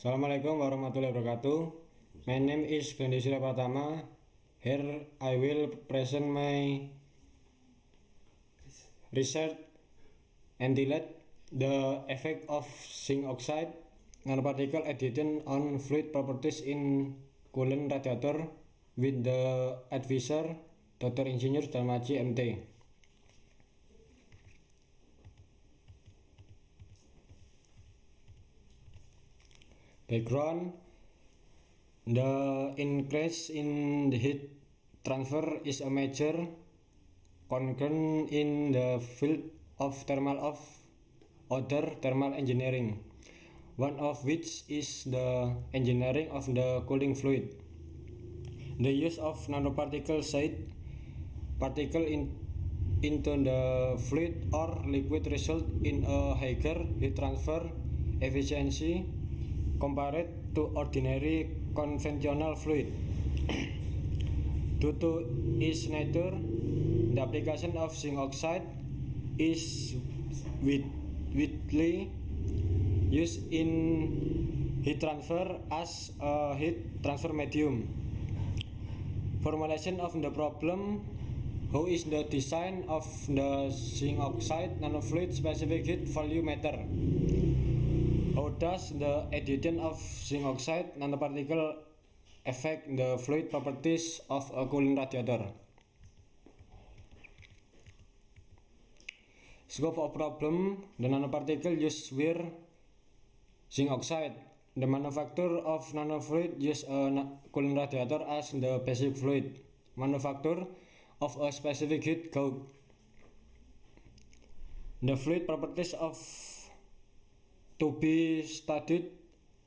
Assalamualaikum warahmatullahi wabarakatuh. My name is Glendy Surya Pratama. Here I will present my research entitled The Effect of Zinc Oxide Nanoparticle Addition on Fluid Properties in Coolant Radiator with the advisor Dr. Insinyur Darmaji MT. Background: the increase in the heat transfer is a major concern in the field of other thermal engineering, one of which is the engineering of the cooling fluid. The use of nanoparticles particle into the fluid or liquid result in a higher heat transfer efficiency compared to ordinary conventional fluid. Due to its nature, the application of zinc oxide is widely used in heat transfer as a heat transfer medium. Formulation of the problem: how is the design of the zinc oxide nanofluid specific heat value matter? How does the addition of zinc oxide nanoparticle affect the fluid properties of a cooling radiator? Scope of problem: the nanoparticle used were zinc oxide. The manufacturer of nanofluid use a cooling radiator as the basic fluid. Manufacture of a specific heat gauge. The fluid properties of to be studied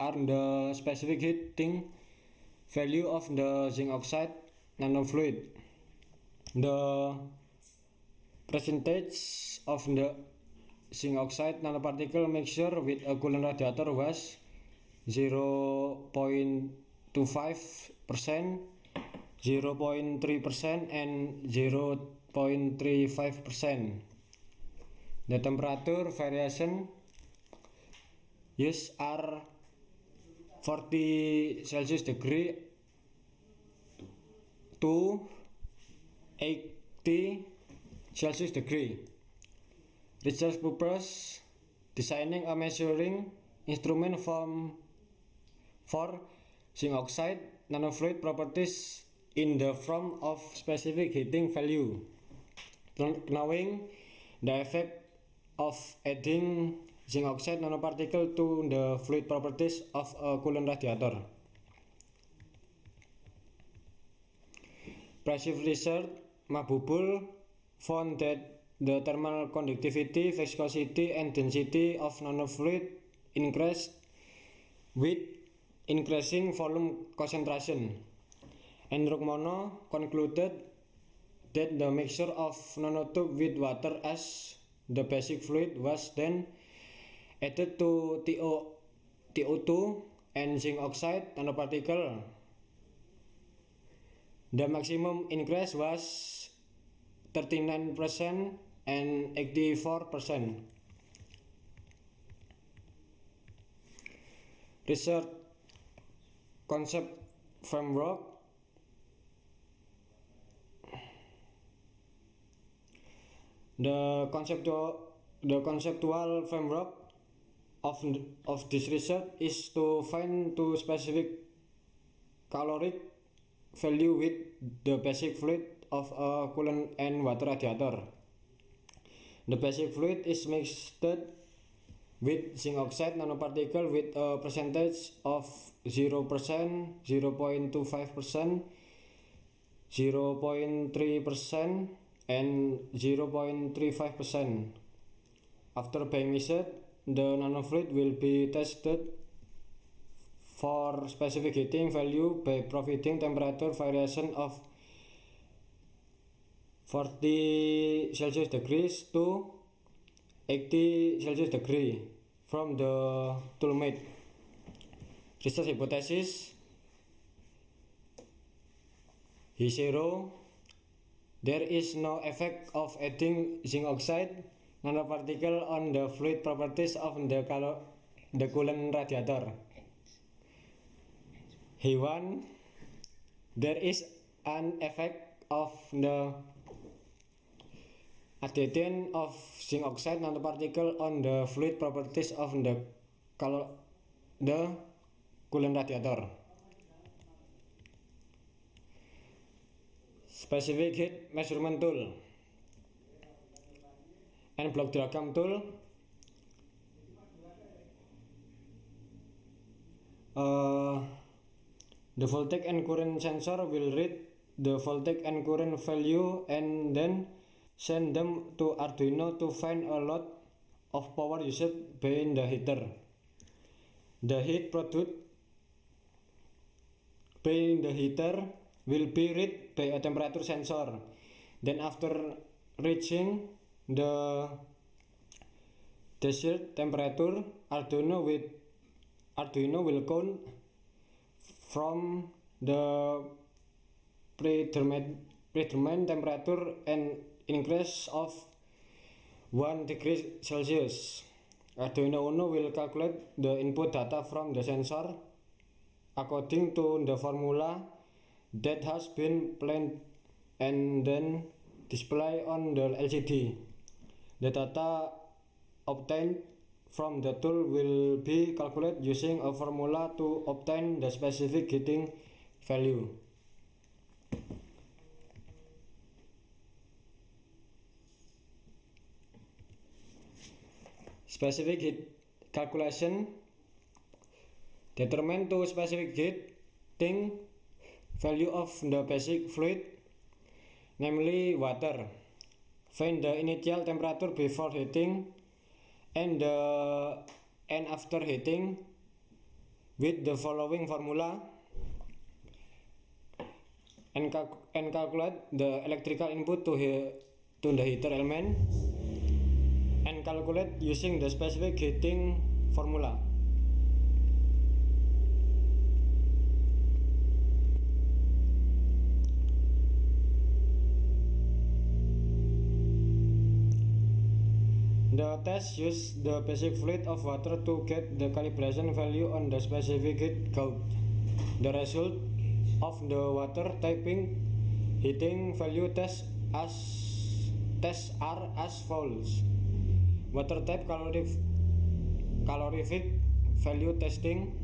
are the specific heating value of the zinc oxide nanofluid, the percentage of the zinc oxide nanoparticle mixture with a coolant radiator was 0.25%, 0.3%, and 0.35%. The temperature variation used are 40 Celsius degree to 80 Celsius degree. Research purpose: designing a measuring instrument for zinc oxide nanofluid properties in the form of specific heating value. Knowing the effect of adding zinc oxide nanoparticle to the fluid properties of a coolant radiator. Previous research: Mahbubul found that the thermal conductivity, viscosity, and density of nanofluid increased with increasing volume concentration. And Rukmono concluded that the mixture of nanotube with water as the basic fluid was then added to TO2 and zinc oxide nanoparticle. The maximum increase was 39% and 84%. Research concept framework: the conceptual framework of this research is to find two specific caloric value with the basic fluid of a coolant and water radiator. The basic fluid is mixed with zinc oxide nanoparticle with a percentage of 0%, 0.25%, 0.3%, and 0.35%. After being mixed, the nanofluid will be tested for specific heating value by providing temperature variation of 40 Celsius degrees to 80 Celsius degree from the toolmate. Research hypothesis: H0. There is no effect of adding zinc oxide nanoparticle on the fluid properties of the coolant radiator. He1, there is an effect of the addition of zinc oxide nanoparticle on the fluid properties of the coolant radiator. Specific heat measurement tool and block diagram tool. The voltage and current sensor will read the voltage and current value and then send them to Arduino to find a lot of power used by the heater. The heat produced by the heater will be read by a temperature sensor. Then after reaching the desired temperature, Arduino will count from the predetermined temperature and increase of 1 degree Celsius. Arduino Uno will calculate the input data from the sensor according to the formula that has been planned and then display on the LCD. The data obtained from the tool will be calculated using a formula to obtain the specific heating value. Specific heat calculation determine to specific heating value of the basic fluid, namely water. Find the initial temperature before heating and after heating with the following formula, and calculate the electrical input to the heater element and calculate using the specific heating formula. The test use the basic fluid of water to get the calibration value on the specific heat gauge. The result of the water typing heating value tests are as follows: water type calorific value testing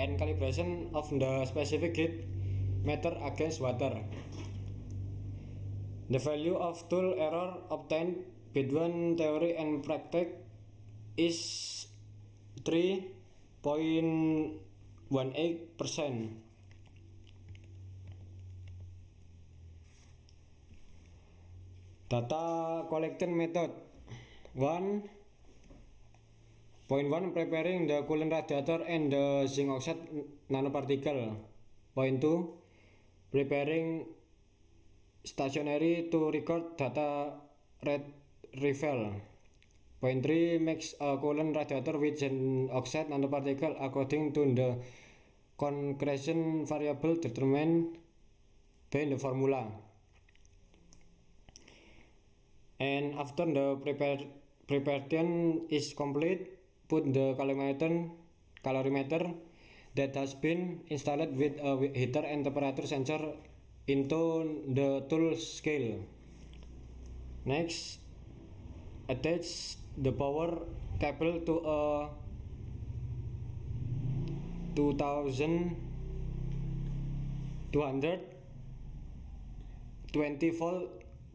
and calibration of the specific heat meter against water. The value of tool error obtained between theory and practice is 3.18%. Data collection method 1.1 preparing the coolant radiator and the zinc oxide nanoparticle. 2 preparing stationary to record data refill. 3 makes a coolant radiator with zinc oxide nanoparticle according to the concretion variable determined by the formula. And after the preparation is complete, put the calorimeter that has been installed with a heater and temperature sensor into the tool scale. Next, attach the power cable to a 2220 volt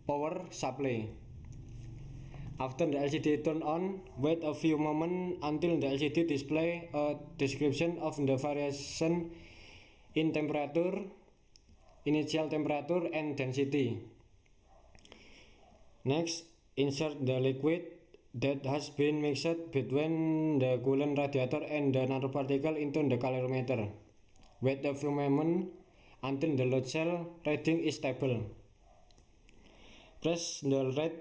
power supply. After the LCD turn on, wait a few moments until the LCD display a description of the variation in temperature, initial temperature and density. Next, insert the liquid that has been mixed between the coolant radiator and the nanoparticle into the calorimeter. Wait a few moments until the load cell reading is stable. Press the red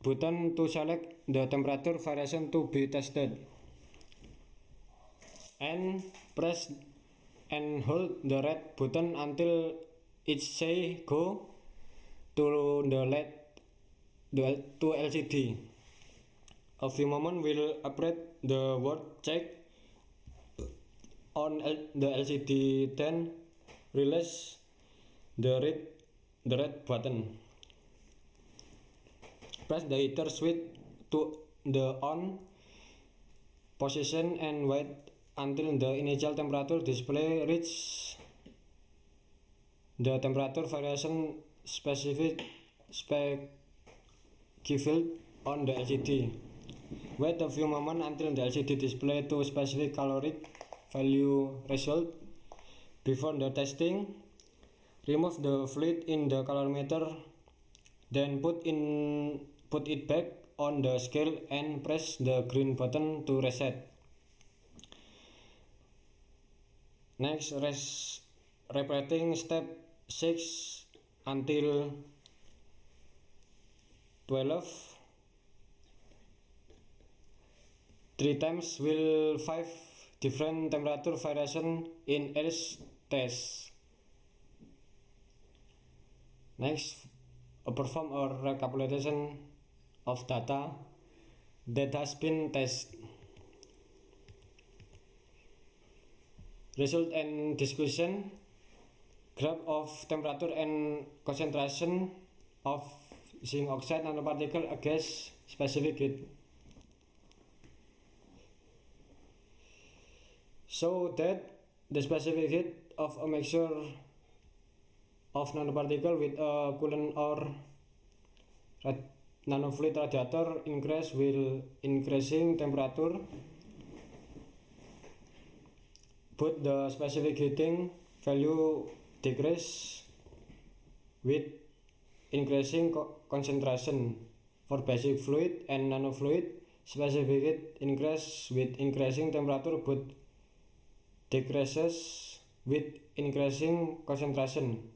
button to select the temperature variation to be tested, and press and hold the red button until it says go to the LED to LCD. A few moments will operate the word check on the LCD, then release the red button. Press the heater switch to the on position and wait until the initial temperature display reaches the temperature variation specified on the LCD. Wait a few moments until the LCD display to specific caloric value result. Before the testing, remove the fluid in the calorimeter, then put it back on the scale and press the green button to reset. Next, repeating step 6 until 12 3 times will 5 different temperature variation in each test. Next, perform a recapitulation of data that has been tested. Result and discussion. Graph of temperature and concentration of zinc oxide nanoparticle against specific heat. So that the specific heat of a mixture of nanoparticle with a coolant or nanofluid radiator increase with increasing temperature, but the specific heating value decrease with increasing concentration. For basic fluid and nanofluid, specific heat increase with increasing temperature but decreases with increasing concentration.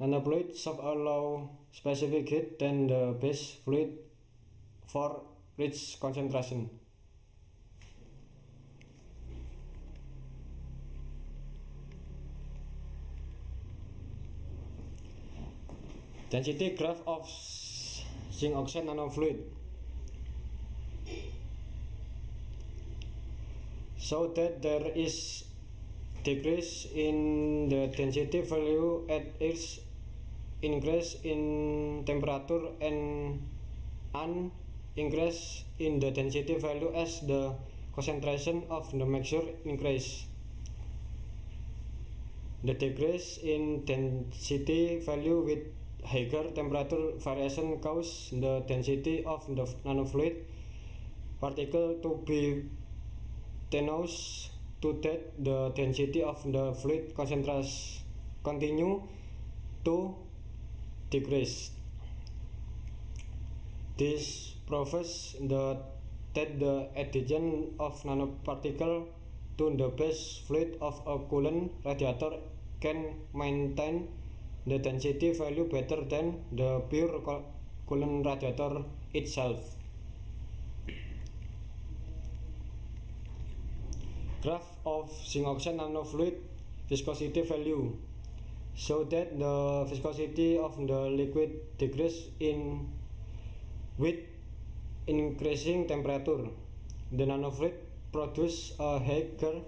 Nanofluid should allow specific heat than the base fluid for rich concentration. Density graph of zinc oxide nanofluid. So that there is decrease in the density value at each increase in temperature and an increase in the density value as the concentration of the mixture increase. The decrease in density value with higher temperature variation cause the density of the nanofluid particle to be tenuous, to that the density of the fluid concentration continue to decrease. This proves that the addition of nanoparticle to the base fluid of a coolant radiator can maintain the density value better than the pure coolant radiator itself. Graph of zinc oxide nanofluid viscosity value show that the viscosity of the liquid decreases with increasing temperature. The nanofluid produces a higher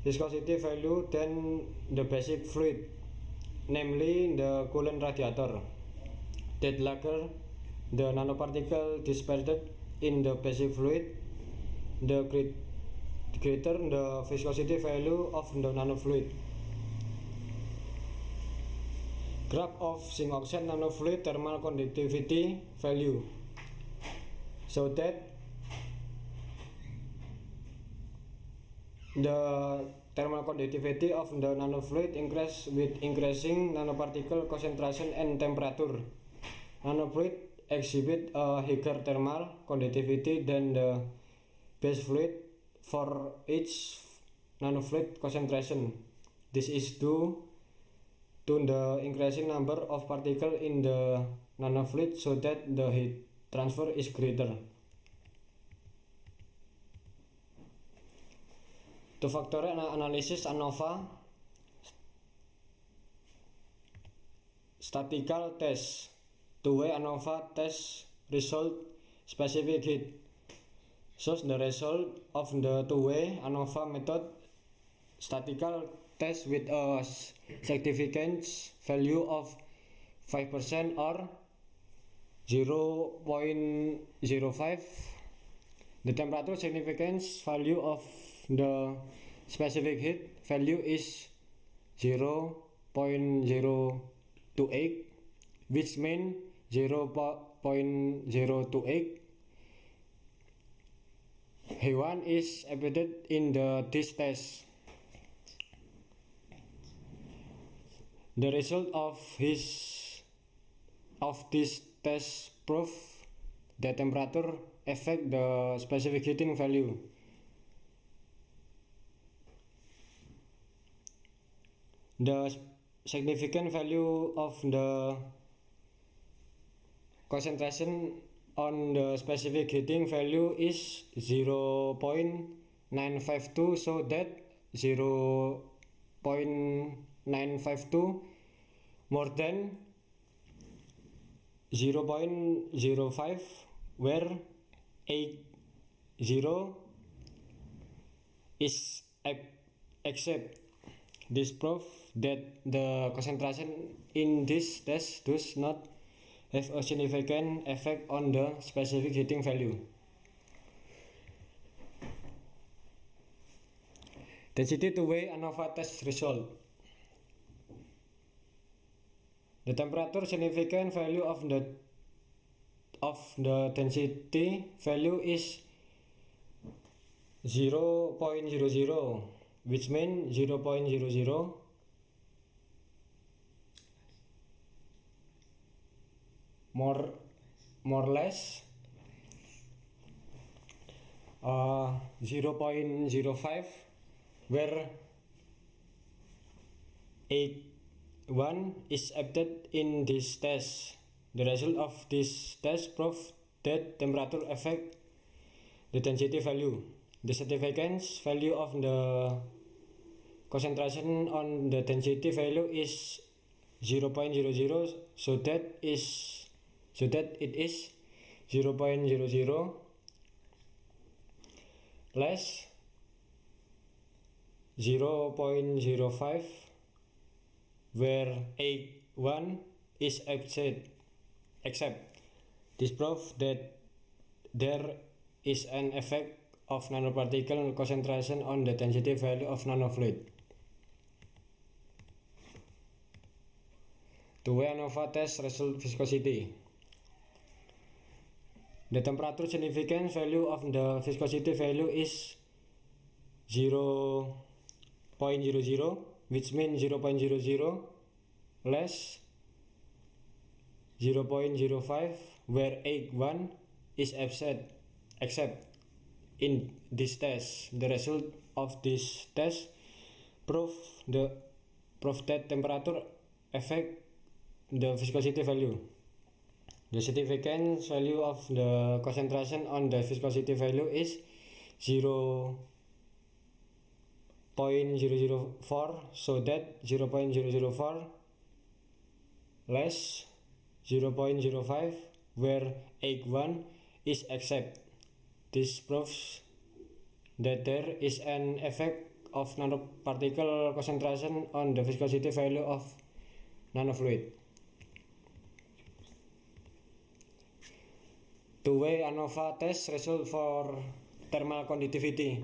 viscosity value than the basic fluid, namely the coolant radiator. That later the nanoparticle dispersed in the basic fluid, the greater the viscosity value of the nanofluid. Graph of zinc oxide nanofluid thermal conductivity value so that the thermal conductivity of the nanofluid increases with increasing nanoparticle concentration and temperature. Nanofluid exhibit a higher thermal conductivity than the base fluid for each nanofluid concentration. This is due to the increasing number of particles in the nanofluid so that the heat transfer is greater. To factorial analysis ANOVA statistical test. Two-way ANOVA test result specific heat shows the result of the two-way ANOVA method statistical test with a significance value of 5% or 0.05. The temperature significance value of the specific heat value is 0.028, which means 0.028 hewan is embedded in this test. The result of this test prove that temperature affect the specific heating value. The significant value of the concentration on the specific heating value is 0.952, so that 0.952 more than 0.05, where 80 is accept. This proves that the concentration in this test does not have a significant effect on the specific heating value. Density two-way ANOVA test result. The temperature significant value of the density value is 0.00, which means 0.00 more less 0.05, where 81 is accepted in this test. The result of this test proves that temperature affect the density value. The significance value of the concentration on the density value is 0.00, so that it is 0.00 less 0.05, where 81 is accept. This proves that there is an effect of nanoparticle concentration on the density value of nanofluid. Two-way ANOVA test result viscosity. The temperature significance value of the viscosity value is 0.00, which means 0.00 less 0.05, where 81 is accept. In this test, the result of this test prove that temperature affect the viscosity value. The significance value of the concentration on the viscosity value is 0.004, so that 0.004 less 0.05, where 81 is accept. This proves that there is an effect of nanoparticle concentration on the viscosity value of nanofluid. Two-way ANOVA test result for thermal conductivity.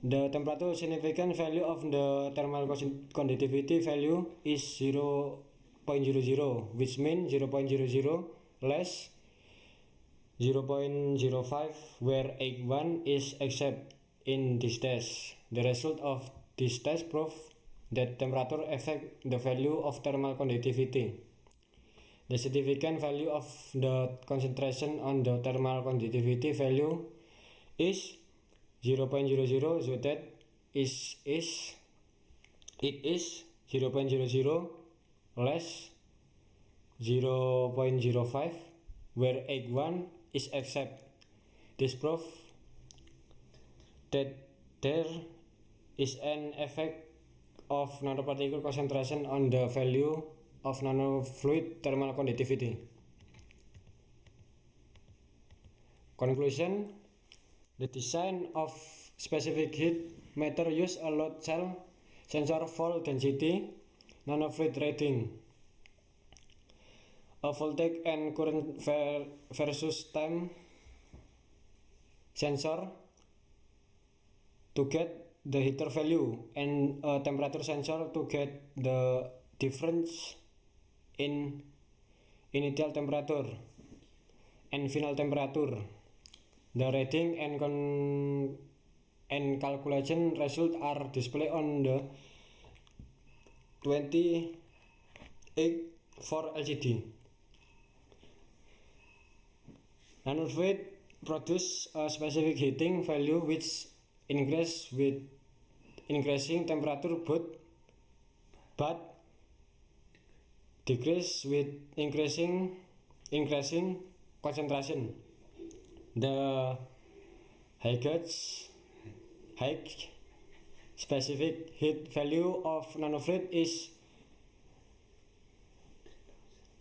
The temperature significant value of the thermal conductivity value is 0.00, which means 0.00 less 0.05, where 81 is accept in this test. The result of this test prove that temperature affect the value of thermal conductivity. The significant value of the concentration on the thermal conductivity value is 0.00, so that it is 0.00 less 0.05, where 81 is accept. This proves that there is an effect of nanoparticle concentration on the value of nanofluid thermal conductivity. Conclusion: the design of specific heat meter use a load cell sensor volt density nanofluid reading. A voltage and current versus time sensor to get the heater value and a temperature sensor to get the difference in initial temperature and final temperature. The reading and calculation result are displayed on the 28 LCD. Nanofluid produce a specific heating value which increase with increasing temperature but decrease with increasing concentration. The highest specific heat value of nanofluid is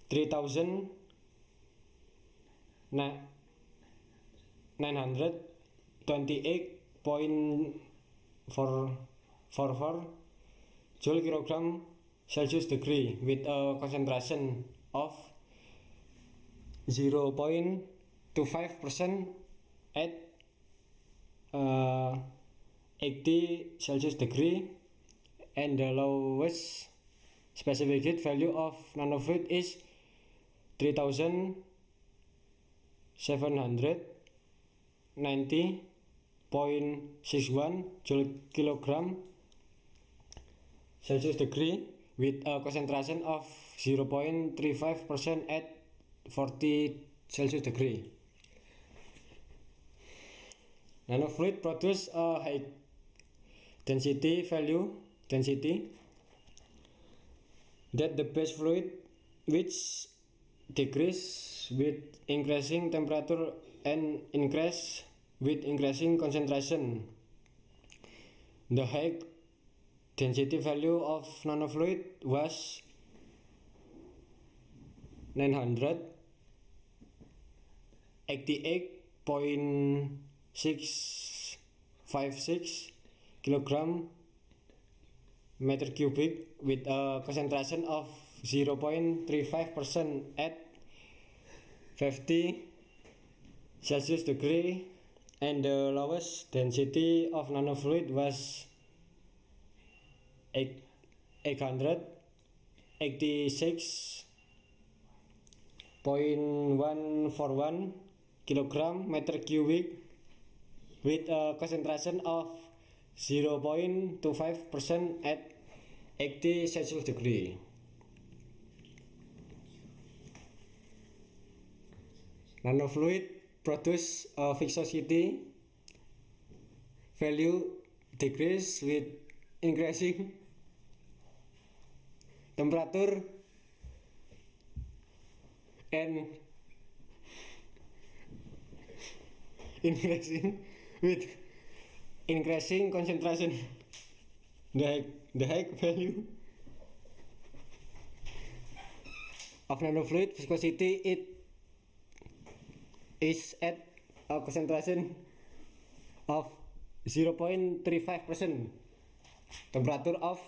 3928.444 joule kilogram Celsius degree with a concentration of 0.25% at 80 Celsius degree, and the lowest specific heat value of nanofluid is 3790.61 joule kilogram Celsius degree with a concentration of 0.35% at 40 Celsius degree. Nanofluid produce a high density that the base fluid which decrease with increasing temperature and increase with increasing concentration. The high density value of nanofluid was 988.656 kilogram meter cubic with a concentration of 0.35% at 50 Celsius degree, and the lowest density of nanofluid was 886.141 kilogram meter cubic with a concentration of 0.25% at 80 Celsius degree. Nanofluid produce a viscosity value decrease with increasing temperature and increasing with increasing concentration. The high value of nanofluid viscosity is at a concentration of 0.35%, temperature of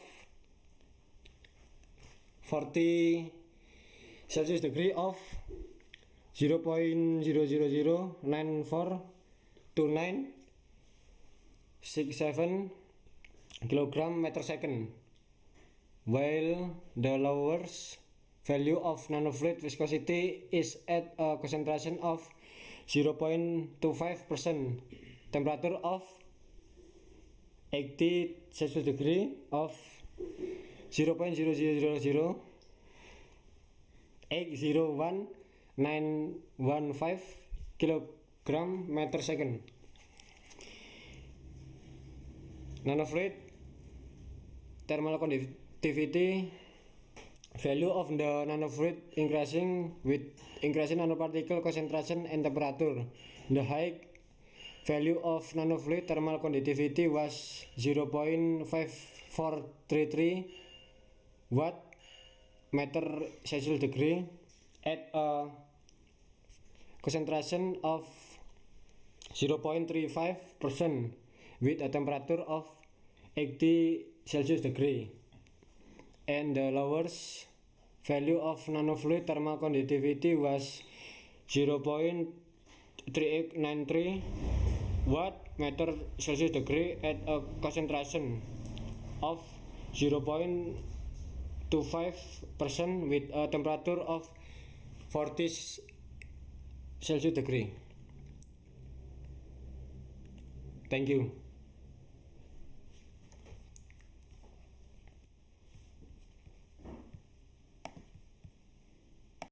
40 Celsius degree of 0.000942967 kilogram meter second, while the lowest value of nanofluid viscosity is at a concentration of 0.25%, temperature of 80 Celsius degree of 0.000801915 kilogram meter second. Nanofluid thermal conductivity value of the nanofluid increasing with increasing nanoparticle concentration and temperature. The high value of nanofluid thermal conductivity was 0.5433 watt meter Celsius degree at a concentration of 0.35%, with a temperature of 80 Celsius degree, and the lowest value of nanofluid thermal conductivity was 0.3893 watt meter Celsius degree at a concentration of 0.25% with a temperature of 40 Celsius degree. Thank you.